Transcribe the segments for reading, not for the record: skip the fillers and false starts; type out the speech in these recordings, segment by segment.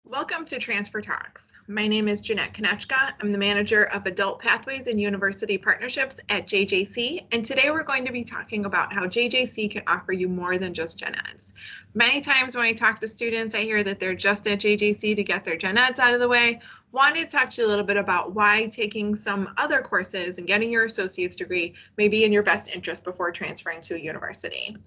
Welcome to Transfer Talks. My name is Jeanette Konechka. I'm the manager of Adult Pathways and University Partnerships at JJC, and today we're going to be talking about how JJC can offer you more than just Gen Eds. Many times when I talk to students, I hear that they're just at JJC to get their Gen Eds out of the way. Wanted to talk to you a little bit about why taking some other courses and getting your associate's degree may be in your best interest before transferring to a university.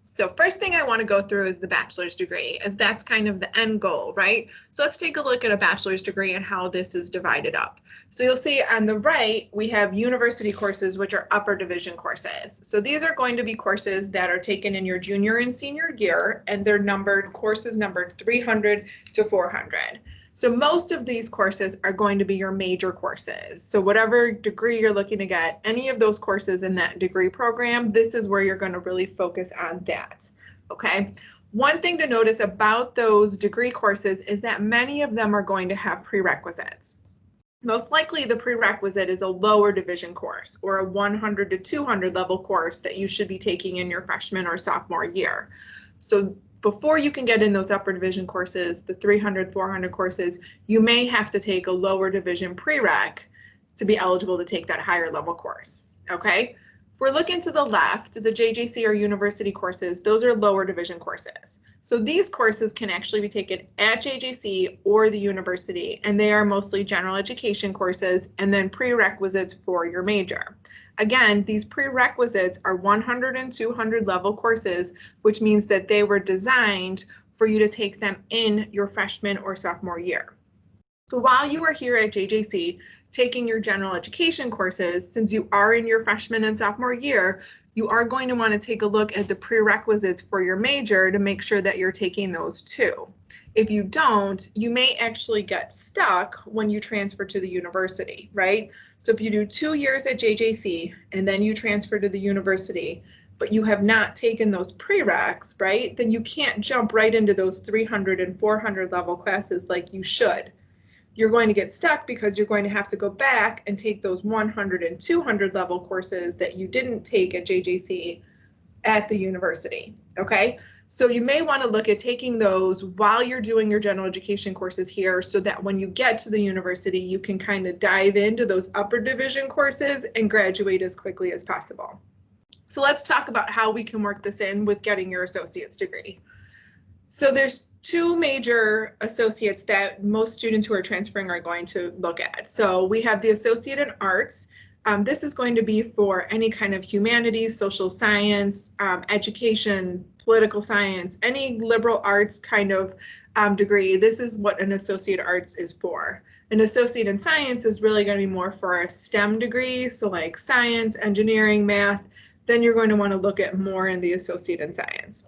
So first thing I want to go through is the bachelor's degree, as that's kind of the end goal, right? So let's take a look at a bachelor's degree and how this is divided up. So you'll see on the right, we have university courses, which are upper division courses. So these are going to be courses that are taken in your junior and senior year, and they're numbered, courses numbered 300 to 400. So most of these courses are going to be your major courses. So whatever degree you're looking to get, any of those courses in that degree program, this is where you're going to really focus on that. Okay. One thing to notice about those degree courses is that many of them are going to have prerequisites. Most likely the prerequisite is a lower division course or a 100 to 200 level course that you should be taking in your freshman or sophomore year. So before you can get in those upper division courses, the 300, 400 courses, you may have to take a lower division prereq to be eligible to take that higher level course, okay? If we're looking to the left, the JJC or university courses, those are lower division courses. So these courses can actually be taken at JJC or the university, and they are mostly general education courses and then prerequisites for your major. Again, these prerequisites are 100 and 200 level courses, which means that they were designed for you to take them in your freshman or sophomore year. So while you are here at JJC taking your general education courses, since you are in your freshman and sophomore year, you are going to want to take a look at the prerequisites for your major to make sure that you're taking those too. If you don't, you may actually get stuck when you transfer to the university, right? So if you do 2 years at JJC and then you transfer to the university, but you have not taken those prereqs, right? Then you can't jump right into those 300 and 400 level classes like you should. You're going to get stuck because you're going to have to go back and take those 100 and 200 level courses that you didn't take at JJC at the university, okay? So you may want to look at taking those while you're doing your general education courses here so that when you get to the university, you can kind of dive into those upper division courses and graduate as quickly as possible. So let's talk about how we can work this in with getting your associate's degree. So there's two major associates that most students who are transferring are going to look at. So we have the associate in arts. This is going to be for any kind of humanities, social science, education, political science, any liberal arts kind of degree. This is what an associate arts is for. An associate in science is really going to be more for a STEM degree, so like science, engineering, math. Then you're going to want to look at more in the associate in science.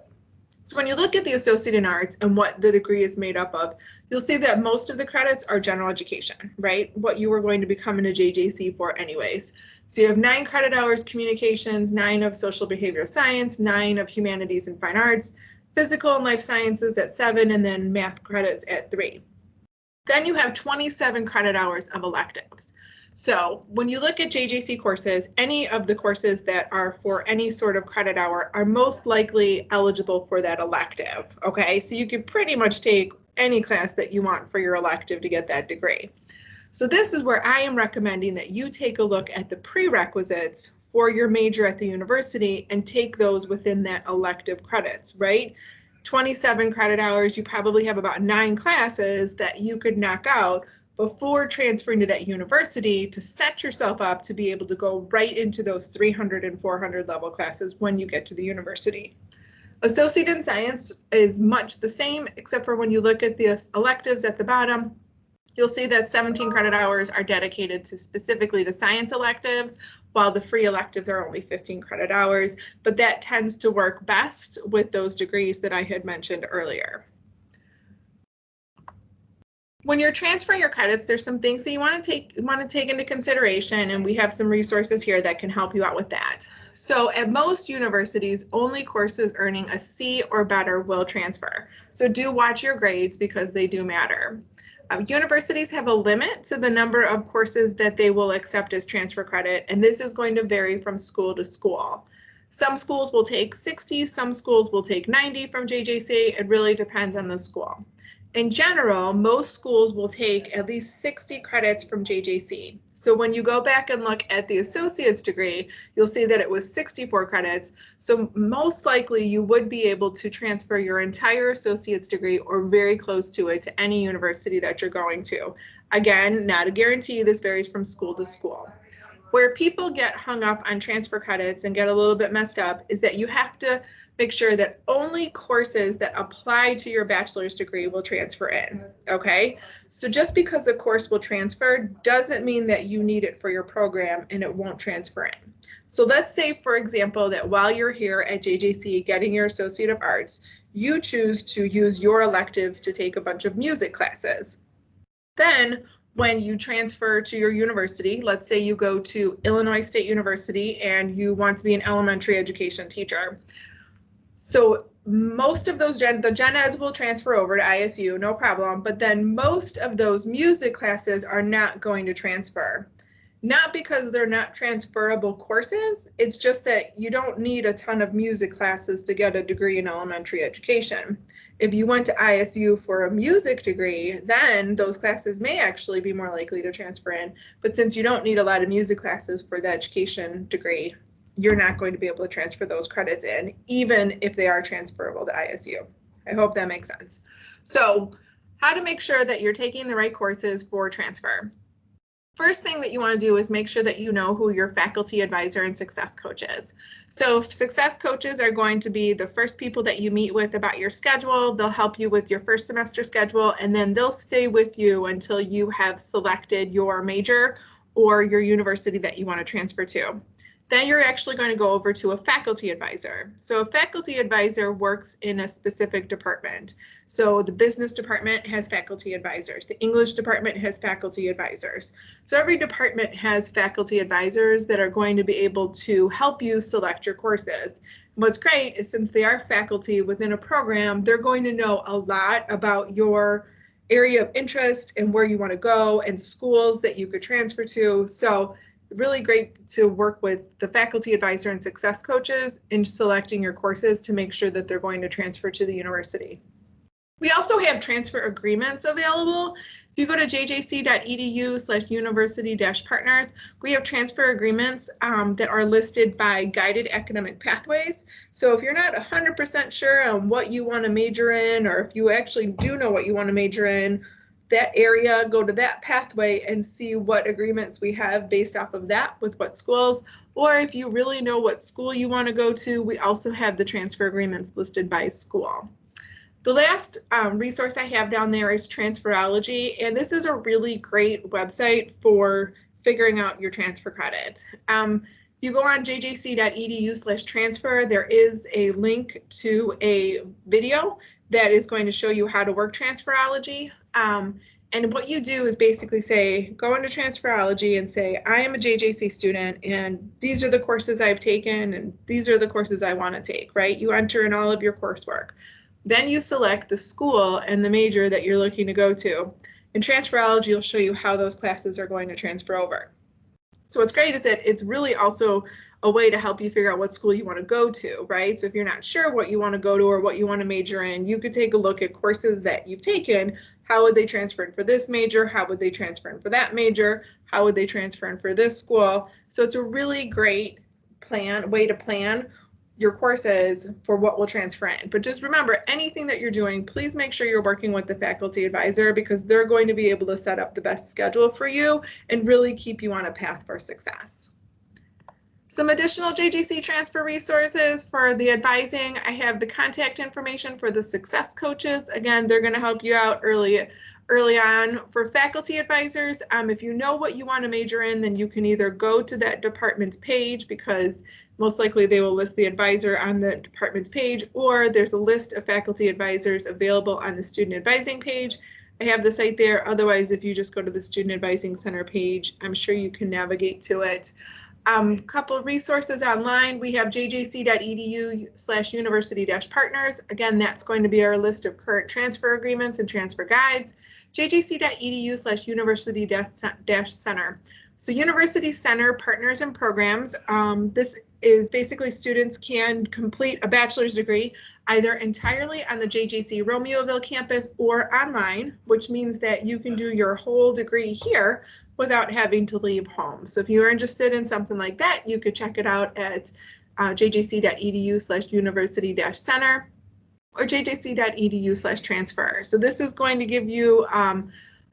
So when you look at the associate in arts and what the degree is made up of, you'll see that most of the credits are general education, right? What you were going to be coming to JJC for anyways. So you have 9 credit hours communications, 9 of social behavioral science, 9 of humanities and fine arts, physical and life sciences at 7, and then math credits at 3. Then you have 27 credit hours of electives. So when you look at JJC courses, any of the courses that are for any sort of credit hour are most likely eligible for that elective, okay? So you can pretty much take any class that you want for your elective to get that degree. So this is where I am recommending that you take a look at the prerequisites for your major at the university and take those within that elective credits, right? 27 credit hours, you probably have about 9 classes that you could knock out before transferring to that university to set yourself up to be able to go right into those 300 and 400 level classes when you get to the university. Associate in science is much the same, except for when you look at the electives at the bottom, you'll see that 17 credit hours are dedicated to specifically to science electives, while the free electives are only 15 credit hours, but that tends to work best with those degrees that I had mentioned earlier. When you're transferring your credits, there's some things that you want to take into consideration, and we have some resources here that can help you out with that. So at most universities, only courses earning a C or better will transfer. So do watch your grades because they do matter. Universities have a limit to the number of courses that they will accept as transfer credit, and this is going to vary from school to school. Some schools will take 60, some schools will take 90 from JJC. It really depends on the school. In general, most schools will take at least 60 credits from JJC. So when you go back and look at the associate's degree, you'll see that it was 64 credits. So most likely you would be able to transfer your entire associate's degree or very close to it to any university that you're going to. Again, not a guarantee. This varies from school to school. Where people get hung up on transfer credits and get a little bit messed up is that you have to make sure that only courses that apply to your bachelor's degree will transfer in, okay? So just because a course will transfer doesn't mean that you need it for your program and it won't transfer in. So let's say, for example, that while you're here at JJC getting your Associate of Arts, you choose to use your electives to take a bunch of music classes. Then when you transfer to your university, let's say you go to Illinois State University and you want to be an elementary education teacher. So most of those the Gen Eds will transfer over to ISU, no problem, but then most of those music classes are not going to transfer. Not because they're not transferable courses, it's just that you don't need a ton of music classes to get a degree in elementary education. If you went to ISU for a music degree, then those classes may actually be more likely to transfer in. But since you don't need a lot of music classes for the education degree, you're not going to be able to transfer those credits in, even if they are transferable to ISU. I hope that makes sense. So, how to make sure that you're taking the right courses for transfer. First thing that you want to do is make sure that you know who your faculty advisor and success coach is. So success coaches are going to be the first people that you meet with about your schedule. They'll help you with your first semester schedule, and then they'll stay with you until you have selected your major or your university that you want to transfer to. Then you're actually going to go over to a faculty advisor. So a faculty advisor works in a specific department. So the business department has faculty advisors. The English department has faculty advisors. So every department has faculty advisors that are going to be able to help you select your courses. What's great is since they are faculty within a program, they're going to know a lot about your area of interest and where you want to go and schools that you could transfer to. So really great to work with the faculty advisor and success coaches in selecting your courses to make sure that they're going to transfer to the university. We also have transfer agreements available. If you go to jjc.edu/university-partners, we have transfer agreements that are listed by guided academic pathways. So if you're not 100% sure on what you want to major in, or if you actually do know what you want to major in, that area, go to that pathway and see what agreements we have based off of that with what schools. Or if you really know what school you want to go to, we also have the transfer agreements listed by school. The last resource I have down there is Transferology, and this is a really great website for figuring out your transfer credit. You go on jjc.edu/transfer, there is a link to a video that is going to show you how to work Transferology. And what you do is basically say, go into Transferology and say, I am a JJC student and these are the courses I've taken and these are the courses I want to take, right? You enter in all of your coursework. Then you select the school and the major that you're looking to go to. And Transferology will show you how those classes are going to transfer over. So what's great is that it's really also a way to help you figure out what school you want to go to, right? So if you're not sure what you want to go to or what you want to major in, you could take a look at courses that you've taken. How would they transfer in for this major? How would they transfer in for that major? How would they transfer in for this school? So it's a really great way to plan your courses for what will transfer in. But just remember, anything that you're doing, please make sure you're working with the faculty advisor because they're going to be able to set up the best schedule for you and really keep you on a path for success. Some additional JJC transfer resources for the advising. I have the contact information for the success coaches. Again, they're going to help you out early on. For faculty advisors, if you know what you want to major in, then you can either go to that department's page because most likely they will list the advisor on the department's page, or there's a list of faculty advisors available on the student advising page. I have the site there. Otherwise, if you just go to the Student Advising Center page, I'm sure you can navigate to it. Couple of resources online. We have jjc.edu/university-partners. Again, that's going to be our list of current transfer agreements and transfer guides. jjc.edu/university-center. So University Center Partners and Programs. This is basically students can complete a bachelor's degree either entirely on the JJC Romeoville campus or online, which means that you can do your whole degree here without having to leave home. So if you're interested in something like that, you could check it out at jjc.edu/university-center or jjc.edu/transfer. So this is going to give you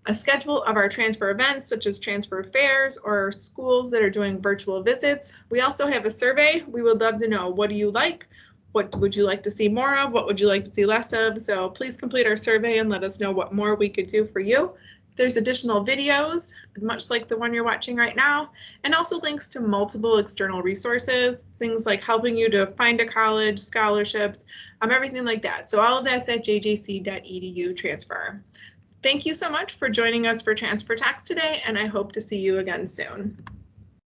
a schedule of our transfer events, such as transfer fairs or schools that are doing virtual visits. We also have a survey. We would love to know, what do you like? What would you like to see more of? What would you like to see less of? So please complete our survey and let us know what more we could do for you. There's additional videos, much like the one you're watching right now, and also links to multiple external resources, things like helping you to find a college, scholarships, everything like that. So all of that's at jjc.edu transfer. Thank you so much for joining us for Transfer Talks today, and I hope to see you again soon.